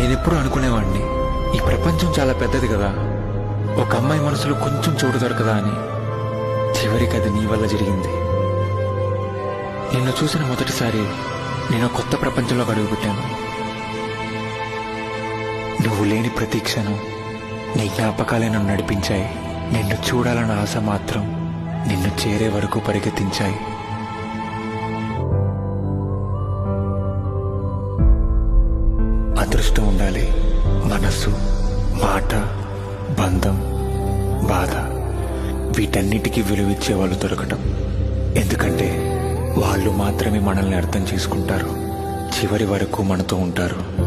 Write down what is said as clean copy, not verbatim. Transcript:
నేనెప్పుడు అనుకునేవాడిని, ఈ ప్రపంచం చాలా పెద్దది కదా, ఒక అమ్మాయి మనసులో కొంచెం చోటు దొరకదా అని. చివరికి అది నీ వల్ల జరిగింది. నిన్ను చూసిన మొదటిసారి నేను కొత్త ప్రపంచంలో అడుగుపెట్టాను. నువ్వు లేని ప్రతి క్షణం నీ జ్ఞాపకాలే నన్ను నడిపించాయి. నిన్ను చూడాలన్న ఆశ మాత్రం నిన్ను చేరే వరకు పరిగెత్తించాయి. అదృష్టం ఉండాలి. మనసు, మాట, బంధం, బాధ వీటన్నిటికీ విలువిచ్చే వాళ్ళు దొరకటం. ఎందుకంటే వాళ్ళు మాత్రమే మనల్ని అర్థం చేసుకుంటారు, చివరి వరకు మనతో ఉంటారు.